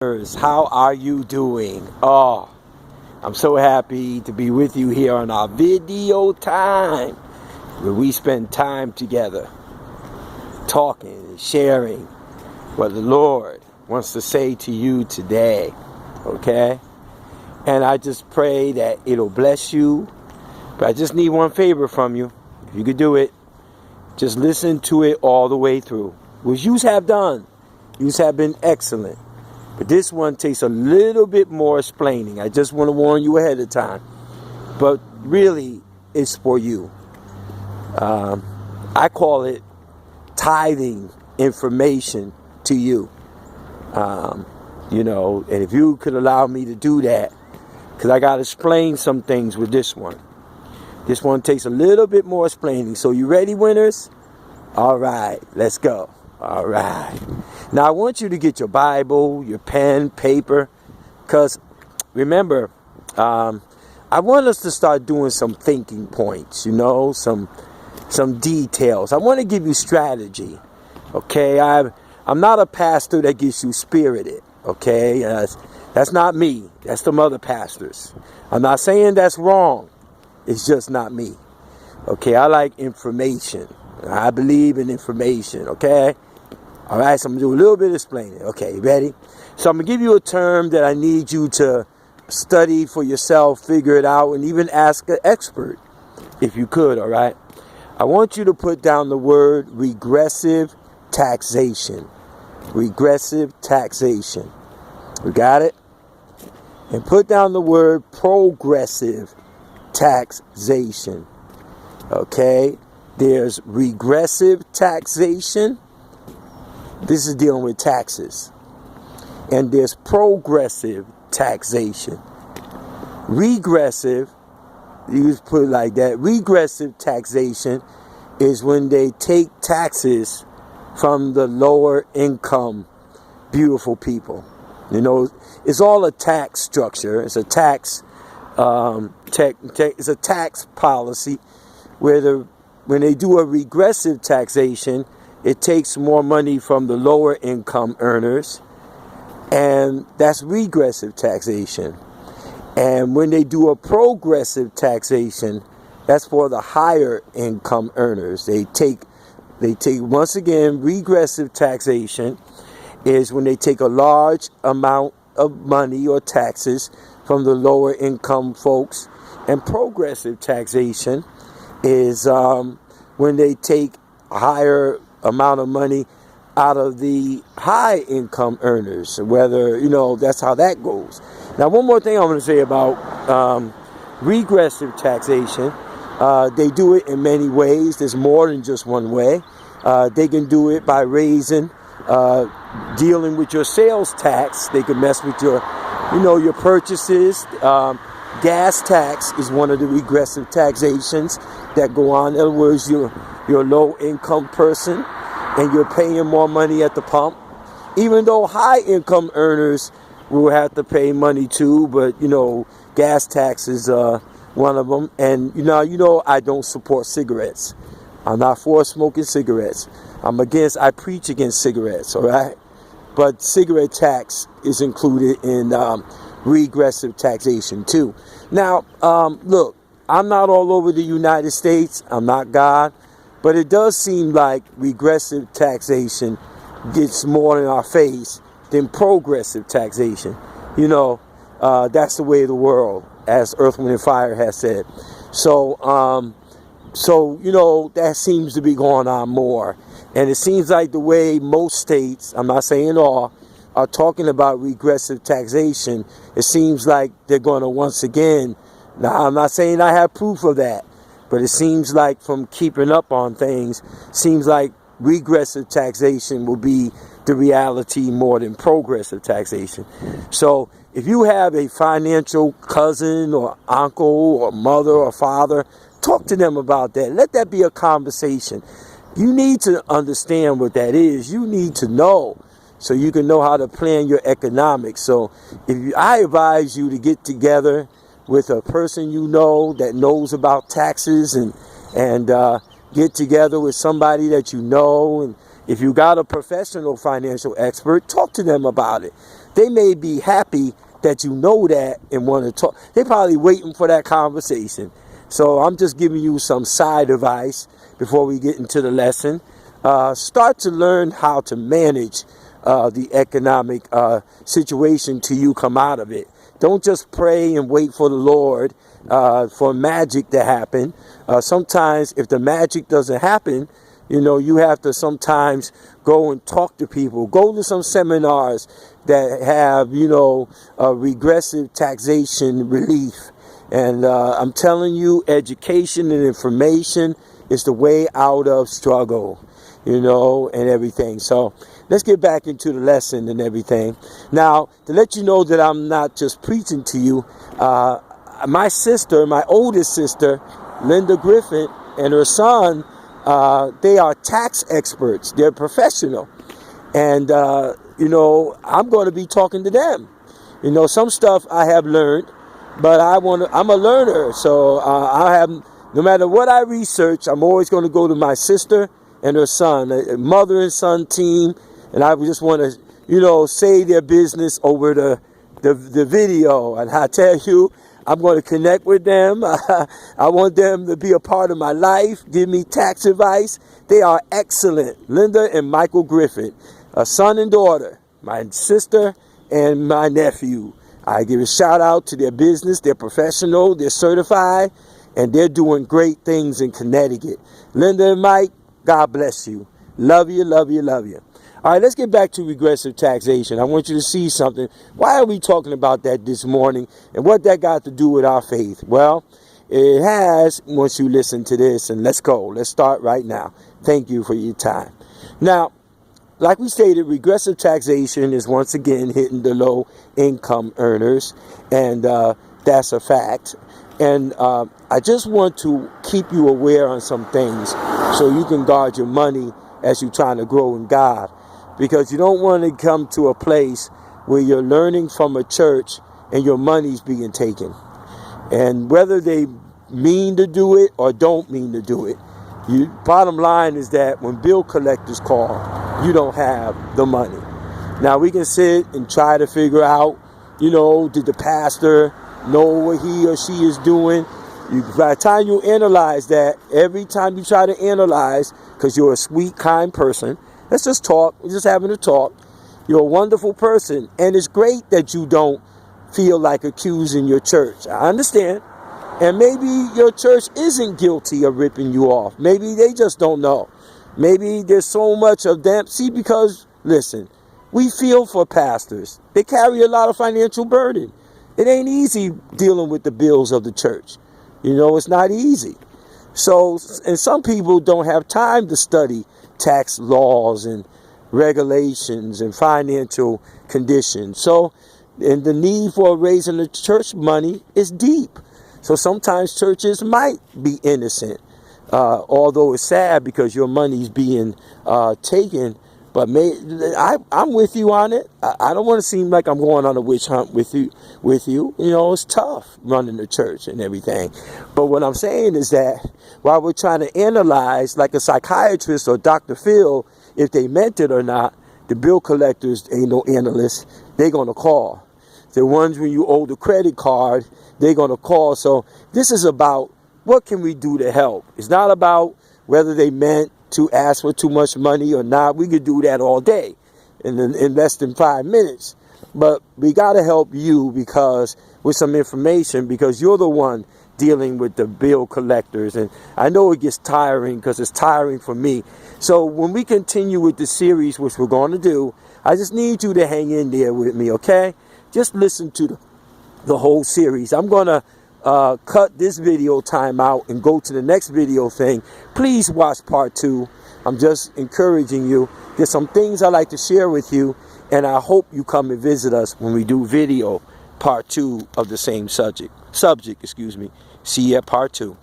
How are you doing? Oh, I'm so happy to be with you here on our video time where we spend time together talking and sharing what the Lord wants to say to you today. Okay? And I just pray that it'll bless you. But I just need one favor from you. If you could do it, just listen to it all the way through. Which you have done. You have been excellent. But this one takes a little bit more explaining. I just want to warn you ahead of time. But really, it's for you. I call it tithing information to you. And if you could allow me to do that, because I got to explain some things with this one. This one takes a little bit more explaining. So you ready, winners? All right, let's go. All right. Now, I want you to get your Bible, your pen, paper, because remember, I want us to start doing some thinking points, some details. I want to give you strategy, okay? I'm not a pastor that gets you spirited, okay? That's not me. That's some other pastors. I'm not saying that's wrong. It's just not me, okay? I like information. I believe in information, okay? All right, so I'm going to do a little bit of explaining. Okay, you ready? So I'm going to give you a term that I need you to study for yourself, figure it out, and even ask an expert, if you could, all right? I want you to put down the word regressive taxation. Regressive taxation. We got it? And put down the word progressive taxation. Okay? There's regressive taxation. This is dealing with taxes. And there's progressive taxation. Regressive, you just put it like that. Regressive taxation is when they take taxes from the lower income, beautiful people. It's all a tax structure. It's a tax, it's a tax policy where when they do a regressive taxation, it takes more money from the lower income earners, and that's regressive taxation. And when they do a progressive taxation, that's for the higher income earners. They take once again, regressive taxation is when they take a large amount of money or taxes from the lower income folks, and progressive taxation is when they take a higher amount of money out of the high income earners, whether, that's how that goes. Now, one more thing I want to say about regressive taxation. They do it in many ways. There's more than just one way. They can do it by dealing with your sales tax. They can mess with your purchases. Gas tax is one of the regressive taxations that go on. In other words, you're a low-income person and you're paying more money at the pump, even though high-income earners will have to pay money too. But gas tax is one of them. And I don't support cigarettes. I'm not for smoking cigarettes. I preach against cigarettes. All right, but cigarette tax is included in regressive taxation too. Now, look, I'm not all over the United States. I'm not God. But it does seem like regressive taxation gets more in our face than progressive taxation. That's the way of the world, as Earth, Wind, and Fire has said. So that seems to be going on more. And it seems like the way most states, I'm not saying all, are talking about regressive taxation, it seems like they're going to once again, now I'm not saying I have proof of that, but it seems like from keeping up on things, seems like regressive taxation will be the reality more than progressive taxation. So if you have a financial cousin or uncle or mother or father, talk to them about that. Let that be a conversation. You need to understand what that is. You need to know so you can know how to plan your economics. So I advise you to get together with a person that knows about taxes and get together with somebody that you know. And if you got a professional financial expert, talk to them about it. they may be happy that you know that and want to talk. They're probably waiting for that conversation. So I'm just giving you some side advice before we get into the lesson. Start to learn how to manage the economic situation till you come out of it. Don't just pray and wait for the Lord for magic to happen. Sometimes if the magic doesn't happen, you have to sometimes go and talk to people. Go to some seminars that have, regressive taxation relief. And I'm telling you, education and information is the way out of struggle, and everything. So let's get back into the lesson and everything. Now, to let you know that I'm not just preaching to you, my oldest sister, Linda Griffin, and her son, they are tax experts. They're professional. And, I'm going to be talking to them. Some stuff I have learned, but I'm a learner. So no matter what I research, I'm always going to go to my sister and her son, a mother and son team. And I just want to, say their business over the video. And I tell you, I'm going to connect with them. I want them to be a part of my life, give me tax advice. They are excellent. Linda and Michael Griffin, a son and daughter, my sister and my nephew. I give a shout out to their business. They're professional, they're certified, and they're doing great things in Connecticut. Linda and Mike, God bless you. Love you, love you, love you. All right, let's get back to regressive taxation. I want you to see something. Why are we talking about that this morning, and what that got to do with our faith? Well, it has, once you listen to this, and let's go. Let's start right now. Thank you for your time. Now, like we stated, regressive taxation is once again hitting the low income earners, and that's a fact. And I just want to keep you aware on some things so you can guard your money as you're trying to grow in God. Because you don't want to come to a place where you're learning from a church and your money's being taken. And whether they mean to do it or don't mean to do it, bottom line is that when bill collectors call, you don't have the money. Now we can sit and try to figure out, did the pastor know what he or she is doing? By the time you analyze that, every time you try to analyze, because you're a sweet, kind person, let's just talk. We're just having a talk. You're a wonderful person. And it's great that you don't feel like accusing your church. I understand. And maybe your church isn't guilty of ripping you off. Maybe they just don't know. Maybe there's so much of them. See, because, listen, we feel for pastors. They carry a lot of financial burden. It ain't easy dealing with the bills of the church. It's not easy. So, and some people don't have time to study tax laws and regulations and financial conditions. So, and the need for raising the church money is deep. So sometimes churches might be innocent, although it's sad because your money's being taken. But I'm with you on it. I don't want to seem like I'm going on a witch hunt with you. It's tough running the church and everything. But what I'm saying is that while we're trying to analyze, like a psychiatrist or Dr. Phil, if they meant it or not, the bill collectors ain't no analysts. They're going to call. The ones when you owe the credit card, they're going to call. So this is about what can we do to help. It's not about whether they meant to ask for too much money or not. We could do that all day in less than 5 minutes. But we got to help you with some information, because you're the one dealing with the bill collectors. And I know it gets tiring, because it's tiring for me. So when we continue with the series, which we're going to do, I just need you to hang in there with me, okay? Just listen to the whole series. I'm going to cut this video time out and go to the next video thing. Please watch part 2. I'm just encouraging you. There's some things I like to share with you, and I hope you come and visit us when we do video part 2 of the same subject. See you at part 2.